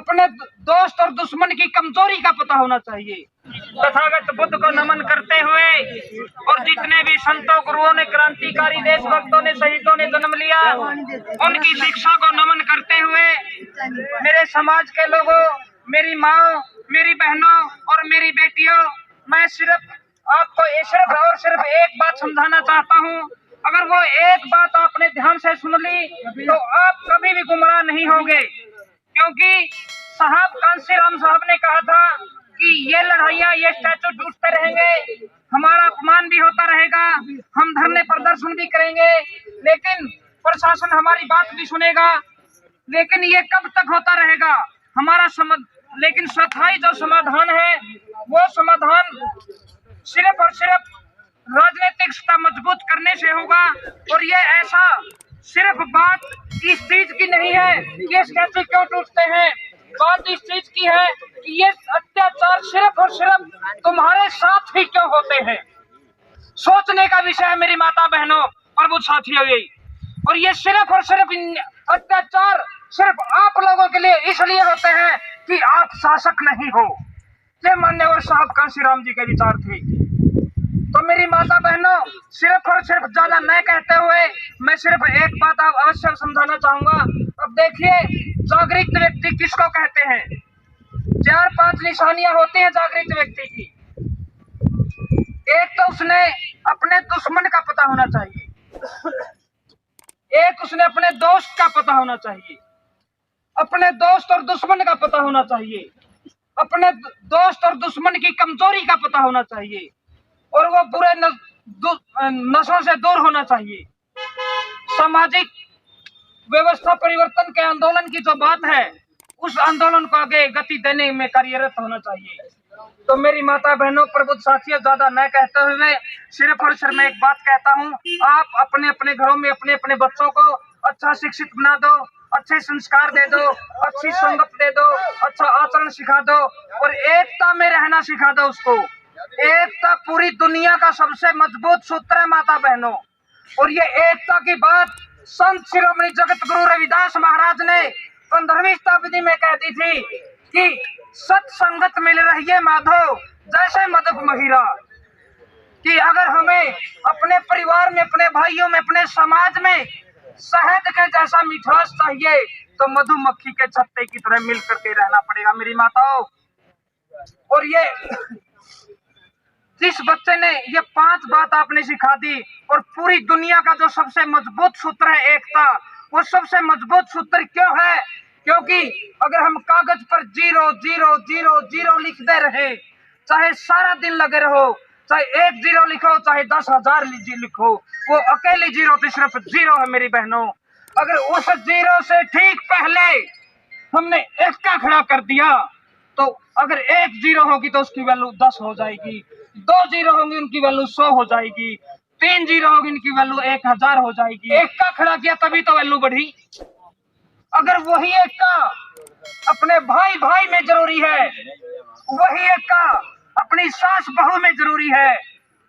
अपने दोस्त और दुश्मन की कमजोरी का पता होना चाहिए। तथागत बुद्ध को नमन करते हुए और जितने भी संतों गुरुओं ने, क्रांतिकारी देशभक्तों ने, शहीदों ने जन्म लिया, उनकी शिक्षा को नमन करते हुए मेरे समाज के लोगों, मेरी माँ, मेरी बहनों और मेरी बेटियों, मैं सिर्फ आपको सिर्फ और सिर्फ एक बात समझाना चाहता हूँ। अगर वो एक बात आपने ध्यान से सुन ली तो आप कभी भी गुमराह नहीं होंगे, क्योंकि साहब कांशीराम साहब ने कहा था कि ये लड़ाइयाँ, ये स्टैचू टूटते रहेंगे, हमारा अपमान भी होता रहेगा, हम धरने प्रदर्शन भी करेंगे, लेकिन प्रशासन हमारी बात भी सुनेगा, लेकिन ये कब तक होता रहेगा हमारा लेकिन स्थायी जो समाधान है वो समाधान सिर्फ और सिर्फ राजनीतिक सत्ता मजबूत करने से होगा। और ये ऐसा सिर्फ बात इस चीज की नहीं है कि ये स्टैचू क्यों टूटते हैं, बात इस चीज की है कि ये अत्याचार सिर्फ और सिर्फ तुम्हारे साथ ही क्यों होते हैं। सोचने का विषय है मेरी माता बहनों और वो साथियों। यही और ये सिर्फ और सिर्फ अत्याचार सिर्फ आप लोगों के लिए इसलिए होते हैं कि आप शासक नहीं हो। ये मान्यवर साहब कांशीराम जी के विचार थे। तो मेरी माता बहनों, सिर्फ और सिर्फ ज्यादा न कहते हुए मैं सिर्फ एक बात आप अवश्य समझाना चाहूंगा। अब देखिए, जागृत व्यक्ति किसको कहते हैं? 4-5 निशानियां होती हैं जागृत व्यक्ति की। एक तो उसने अपने दुश्मन का पता होना चाहिए, एक उसने अपने दोस्त का पता होना चाहिए, अपने दोस्त और दुश्मन का पता होना चाहिए, अपने दोस्त और दुश्मन की कमजोरी का पता होना चाहिए, और वो बुरे नशों से दूर होना चाहिए। सामाजिक व्यवस्था परिवर्तन के आंदोलन की जो बात है, उस आंदोलन को आगे गति देने में कार्यरत होना चाहिए। तो मेरी माता बहनों, प्रबुद्ध साथियों, ज्यादा न कहते हुए सिर्फ और सिर्फ मैं एक बात कहता हूँ, आप अपने अपने घरों में अपने अपने बच्चों को अच्छा शिक्षित बना दो, अच्छे संस्कार दे दो, अच्छी संगत दे दो, अच्छा आचरण सिखा दो और एकता में रहना सिखा दो उसको। एकता पूरी दुनिया का सबसे मजबूत सूत्र है माता बहनों। और ये एकता की बात संत शिरोमणि जगत गुरु रविदास महाराज ने 15वीं शताब्दी में कह दी थी कि सत्संगत मिल रही है माधो जैसे मधुप महीरा। कि अगर हमें अपने परिवार में, अपने भाइयों में, अपने समाज में शहद के जैसा मिठास चाहिए तो मधुमक्खी के छत्ते की तरह मिल करके रहना पड़ेगा मेरी माताओं। और ये जिस बच्चे ने ये 5 बात आपने सिखा दी, और पूरी दुनिया का जो सबसे मजबूत सूत्र है एकता, वो सबसे मजबूत सूत्र क्यों है? क्योंकि अगर हम कागज पर 0 0 0 0 लिखते रहे, चाहे सारा दिन लगे रहो, चाहे 1 0 लिखो, चाहे 10,000 लिखो, वो अकेली 0 तो सिर्फ 0 है मेरी बहनों। अगर उस 0 से ठीक पहले हमने 1 का खड़ा कर दिया तो अगर 1 0 होगी तो उसकी वैल्यू 10 हो जाएगी, 2 0 होंगी उनकी वैल्यू 100 हो जाएगी, 3 0 होगी उनकी वैल्यू 1000 हो जाएगी। 1 का खड़ा किया तभी तो वैल्यू बढ़ी। अगर वही 1 का अपने भाई भाई में जरूरी है, वही 1 का अपनी सास बहू में जरूरी है,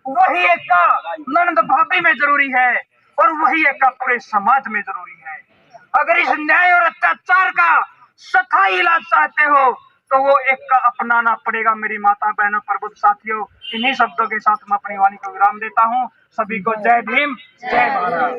वही 1 का ननद भाभी में जरूरी है, और वही 1 का पूरे समाज में जरूरी है। अगर इस न्याय और अत्याचार का स्थायी इलाज चाहते हो तो वो 1 का अपनाना पड़ेगा मेरी माता बहनों, प्रबुद्ध साथियों। इन्हीं शब्दों के साथ मैं अपनी वाणी को विराम देता हूँ। सभी को जय भीम, जय भारत।